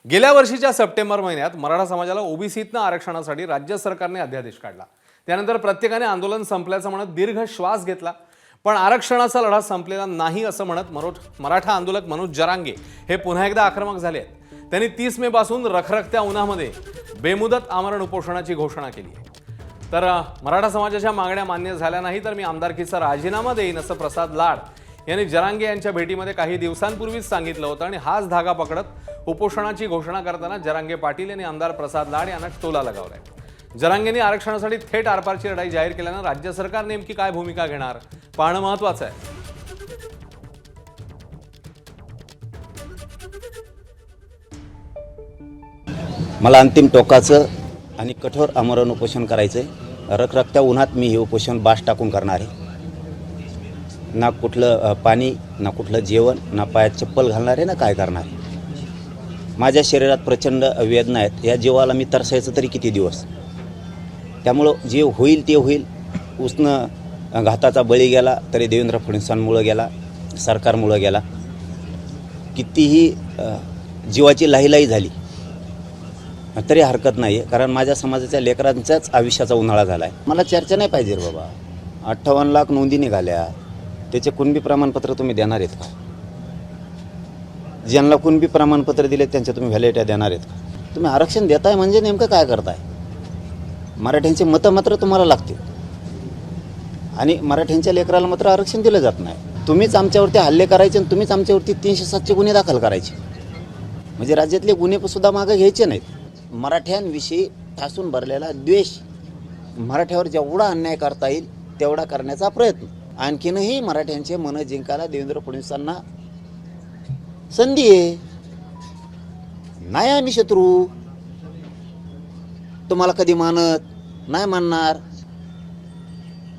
गेल्या वर्षीच्या सप्टेंबर महिन्यात मराठा समाजाला ओबीसीतनं आरक्षणासाठी राज्य सरकारने अध्यादेश काढला। त्यानंतर प्रत्येकाने आंदोलन संपल्याचं म्हणत दीर्घ श्वास घेतला, पण आरक्षणाचा लढा संपलेला नाही असं म्हणत मराठा आंदोलक मनोज जरांगे हे पुन्हा एकदा आक्रमक झाले आहेत। त्यांनी 30 मे पासून रखरखत्या उन्हामध्ये बेमुदत आमरण उपोषणाची घोषणा केली आहे। तर मराठा समाजाच्या मागण्या मान्य झाल्या नाही तर मी आमदारकीचा राजीनामा देईन असं प्रसाद लाड यांनी जरांगे यांच्या भेटीमध्ये काही दिवसांपूर्वीच सांगितलं होतं आणि हाच धागा पकडत उपोषणाची घोषणा करताना जरांगे पाटील यांनी आमदार प्रसाद लाड यांना टोला लगावलाय। जरांगेंनी आरक्षणासाठी थेट आरपारची लढाई जाहीर केल्यानं राज्य सरकार नेमकी काय भूमिका घेणार पाहणं महत्त्वाचं आहे। मला अंतिम टोकाचं आणि कठोर आमरण उपोषण करायचं आहे। रखरखत्या उन्हात मी हे उपोषण बास टाकून करणार आहे। ना कुठलं पाणी, ना कुठलं जेवण, ना पायात चप्पल घालणार आहे, ना काय करणार आहे। माझ्या शरीरात प्रचंड वेदना आहेत। या जीवाला मी तरसायचं तरी किती दिवस। त्यामुळं जे होईल ते होईल। उसनं घाताचा बळी गेला तरी देवेंद्र फडणवीसांमुळं गेला, सरकारमुळं गेला। कितीही जीवाची लाहीलाही झाली तरी हरकत नाही आहे, कारण माझ्या समाजाच्या लेकरांच्याच आयुष्याचा उन्हाळा झाला आहे। मला चर्चा नाही पाहिजे रे बाबा। 58 लाख नोंदी निघाल्या, त्याचे कुणबी प्रमाणपत्र तुम्ही देणार आहेत का? ज्यांना कुणबी प्रमाणपत्र दिले त्यांच्या तुम्ही व्हॅलिडिटी देणार आहेत का? तुम्ही आरक्षण देताय म्हणजे नेमकं काय करताय? मराठ्यांचे मतं मात्र तुम्हाला लागतील आणि मराठ्यांच्या लेकराला मात्र आरक्षण दिलं जात नाही। तुम्हीच आमच्यावरती हल्ले करायचे आणि तुम्हीच आमच्यावरती 307चे गुन्हे दाखल करायचे, म्हणजे राज्यातले गुन्हे सुद्धा मागे घ्यायचे नाहीत। मराठ्यांविषयी ठासून भरलेला द्वेष, मराठ्यावर जेवढा अन्याय करता येईल तेवढा करण्याचा प्रयत्न। आणखीनही मराठ्यांचे मन जिंकायला देवेंद्र फडणवीसांना संधी आहे। नाही आम्ही शत्रू, तुम्हाला कधी मानत नाही मानणार।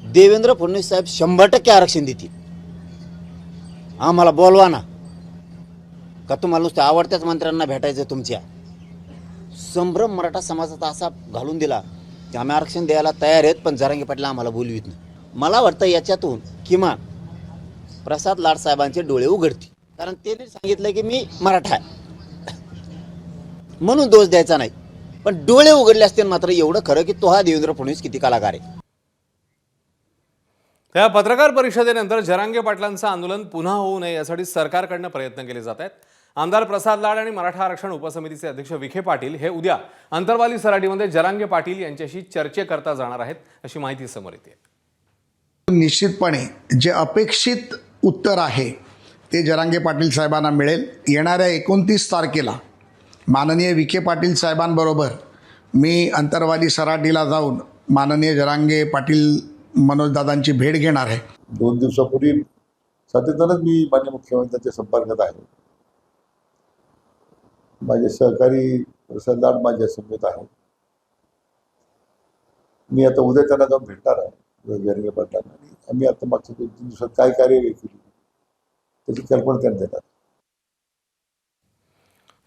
देवेंद्र फडणवीस साहेब 100% आरक्षण देतील। आम्हाला बोलवा ना, का तुम्हाला नुसतं आवडत्याच मंत्र्यांना भेटायचं? तुमच्या संभ्रम मराठा समाजाचा असा घालून दिला की आम्ही आरक्षण द्यायला तयार आहेत, पण जरांगे पाटील आम्हाला बोलवीत नाही। मला वाटतं याच्यातून किमान प्रसाद लाड साहेबांचे डोळे उघडतील, कारण त्यांनी सांगितलं की मी मराठा आहे म्हणून दोष द्यायचा नाही, पण डोळे उघडले असते मात्र एवढं खरं की तो हा देवेंद्र फडणवीस किती कलाकार आहे। त्या पत्रकार परिषदेनंतर जरांगे पाटलांचं आंदोलन पुन्हा होऊ नये यासाठी सरकारकडनं प्रयत्न केले जात आहेत। आमदार प्रसाद लाड आणि मराठा आरक्षण उपसमितीचे अध्यक्ष विखे पाटील हे उद्या अंतरवाली सराटीमध्ये जरांगे पाटील यांच्याशी चर्चेकरता जाणार आहेत अशी माहिती समोर येते। निश्चितपणे जे अपेक्षित उत्तर आहे ते जरांगे पाटील साहेबांना मिळेल। येणाऱ्या 29 तारखेला माननीय विखे पाटील साहेबांबरोबर मी अंतरवाली सराटीला जाऊन माननीय जरांगे पाटील मनोजदादांची भेट घेणार आहे। 2 दिवसापूर्वी सातत्यानंच मी माननीय मुख्यमंत्र्यांच्या संपर्कात आहे। माझे सहकारी प्रसाद लाड माझ्या समेत आहे। मी आता उद्या त्यांना जाऊन भेटणार आहे जरांगे पाटलांना, आणि आम्ही आता मागच्या 2-3 दिवसात काय कार्यवाही केली त्याची कल्पना त्यांना देणार।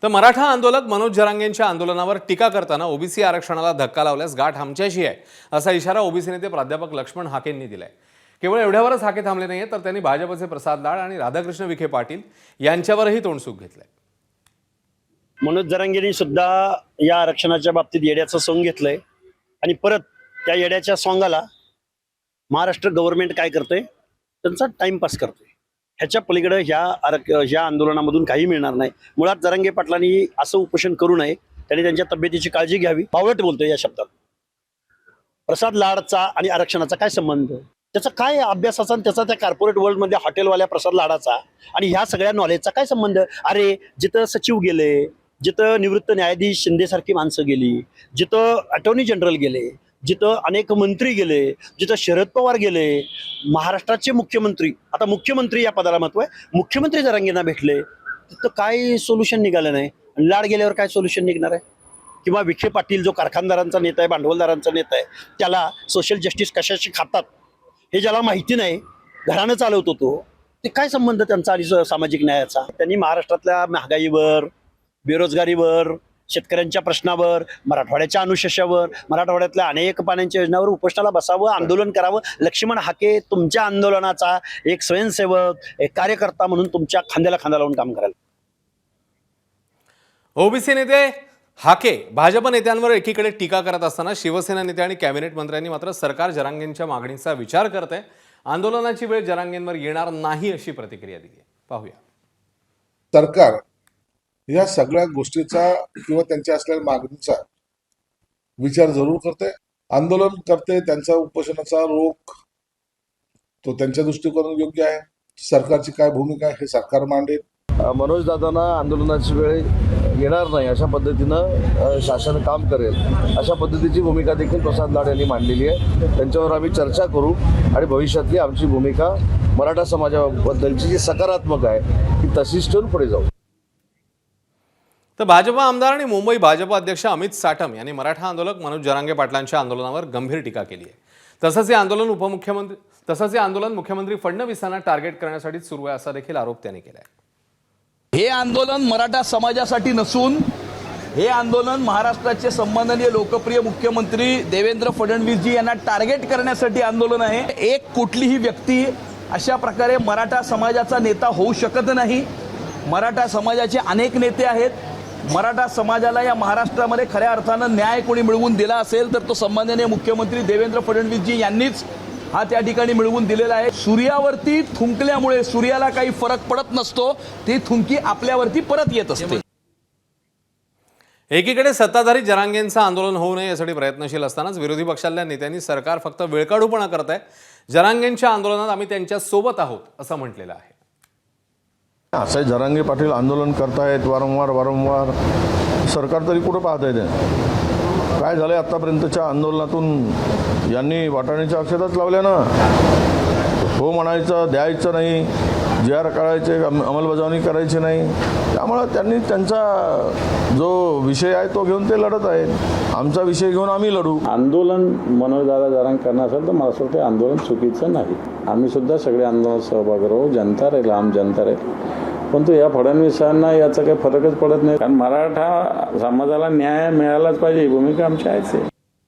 तर मराठा आंदोलक मनोज जरांगेंच्या आंदोलनावर टीका करताना ओबीसी आरक्षणाला धक्का लावल्यास गाठ आमच्याशी आहे असा इशारा ओबीसी नेते प्राध्यापक लक्ष्मण हाकेंनी दिलाय। केवळ एवढ्यावरच हाके थांबले नाहीये, तर त्यांनी भाजपचे प्रसाद लाड आणि राधाकृष्ण विखे पाटील यांच्यावरही तोंडसुख घेतलंय। मनोज जरांगेंनी सुद्धा या आरक्षणाच्या बाबतीत येड्याचं सॉंग घेतलंय आणि परत त्या येड्याच्या सॉंगाला महाराष्ट्र गव्हर्नमेंट काय करतंय, त्यांचा टाइमपास करतोय। ह्याच्या पलीकडे ह्या आंदोलनामधून काही मिळणार नाही। मुळात जरांगे पाटलांनी असं उपोषण करू नये, त्यांनी त्यांच्या तब्येतीची काळजी घ्यावी। बावळट बोलतोय या शब्दात। प्रसाद लाडचा आणि आरक्षणाचा काय संबंध? त्याचा काय अभ्यासाचा आणि त्याचा त्या कॉर्पोरेट वर्ल्डमध्ये हॉटेलवाल्या प्रसाद लाडाचा आणि ह्या सगळ्या नॉलेजचा काय संबंध? अरे जिथं सचिव गेले, जिथं निवृत्त न्यायाधीश शिंदेसारखी माणसं गेली, जिथं अटॉर्नी जनरल गेले, जिथं अनेक मंत्री गेले, जिथं शरद पवार गेले, महाराष्ट्राचे मुख्यमंत्री, आता मुख्यमंत्री या पदाला महत्व आहे, मुख्यमंत्री जरांगेंना भेटले, तिथं काय सोल्युशन निघालं नाही। लाड गेल्यावर काय सोल्युशन निघणार आहे? किंवा विखे पाटील जो कारखानदारांचा नेता आहे, भांडवलदारांचा नेता आहे, त्याला सोशल जस्टिस कशाशी खातात हे ज्याला माहिती नाही, घरानं चालवतो तो, ते काय संबंध त्यांचा आणि सामाजिक न्यायाचा? त्यांनी महाराष्ट्रातल्या महागाईवर, बेरोजगारीवर, शेतकऱ्यांच्या प्रश्नावर, मराठवाड्याच्या अनुशेषावर, मराठवाड्यातल्या अनेक पाण्याच्या योजनावर उपोषणाला बसावं, आंदोलन करावं। लक्ष्मण हाके तुमच्या आंदोलनाचा एक स्वयंसेवक, एक कार्यकर्ता म्हणून तुमच्या खांद्याला खांदा लावून काम करायला। ओबीसी नेते हाके भाजप नेत्यांवर एकीकडे टीका करत असताना शिवसेना नेते आणि कॅबिनेट मंत्र्यांनी मात्र सरकार जरांगेंच्या मागणीचा विचार करत आहे, आंदोलनाची वेळ जरांगेंवर येणार नाही अशी प्रतिक्रिया दिली आहे. पाहूया. सरकार या सगळ्या गोष्टीचा किंवा त्यांच्या असलेल्या मागणीचा विचार जरूर करते, आंदोलन करते. त्यांचा उपोषणाचा रोख तो त्यांच्या दृष्टिकोनातून योग्य आहे. सरकारची काय भूमिका आहे हे सरकार मांडेल. मनोज दादांना आंदोलनाची वेळ येणार नाही अशा पद्धतीनं शासन काम करेल अशा पद्धतीची भूमिका देखील प्रसाद लाड यांनी मांडलेली आहे. त्यांच्यावर आम्ही चर्चा करू आणि भविष्यातली आमची भूमिका मराठा समाजाबद्दलची जी सकारात्मक आहे ती तशीच ठेवून पुढे जाऊ. तर भाजप आमदार आणि मुंबई भाजप अध्यक्ष अमित साटम यांनी मराठा आंदोलक मनोज जरांगे पाटलांच्या आंदोलनावर गंभीर टीका केली आहे. तसंच हे आंदोलन मुख्यमंत्री फडणवीसांना टार्गेट करण्यासाठी सुरू आहे असा देखील आरोप त्यांनी केला आहे. हे आंदोलन मराठा समाजासाठी नसून हे आंदोलन महाराष्ट्राचे सन्माननीय लोकप्रिय मुख्यमंत्री देवेंद्र फडणवीसजी यांना टार्गेट करण्यासाठी आंदोलन आहे. एक कुठलीही व्यक्ती अशा प्रकारे मराठा समाजाचा नेता होऊ शकत नाही. मराठा समाजाचे अनेक नेते आहेत. मराठा समाजाला या महाराष्ट्रामध्ये खऱ्या अर्थानं न्याय कोणी मिळवून दिला असेल तर तो सन्माननीय मुख्यमंत्री देवेंद्र फडणवीसजी यांनीच हा त्या ठिकाणी मिळवून दिलेला आहे. सूर्यावरती थुंकल्यामुळे सूर्याला काही फरक पडत नसतो, ती थुंकी आपल्यावरती परत येत असते. एकीकडे सत्ताधारी जरांगेंचं आंदोलन होऊ नये यासाठी प्रयत्नशील असतानाच विरोधी पक्षातल्या नेत्यांनी सरकार फक्त वेळकाढूपणा करत आहे, जरांगेंच्या आंदोलनात आम्ही त्यांच्या सोबत आहोत असं म्हटलेलं आहे. असं जरांगे पाटील आंदोलन करतायत वारंवार सरकार तरी कुठं पाहत आहे ते काय झालंय आतापर्यंतच्या आंदोलनातून यांनी वाटाण्याच्या अक्षताच लावल्या ना. हो म्हणायचं द्यायचं नाही, जे आर काढायचे अंमलबजावणी करायची नाही. त्यामुळं त्यांनी त्यांचा जो विषय आहे तो घेऊन ते लढत आहेत. आमचा विषय घेऊन आम्ही लढू. आंदोलन मनोजदादा जरांग करणार असेल तर मला असं वाटतं आंदोलन चुकीचं नाही. आम्ही सुद्धा सगळे आंदोलनात सहभागी राहू. जनता राहील, आम जनता राहील. परंतु या फडणवीसांना याचा काही फरकच पडत नाही, कारण मराठा समाजाला न्याय मिळालाच पाहिजे ही भूमिका आमची आहेच आहे.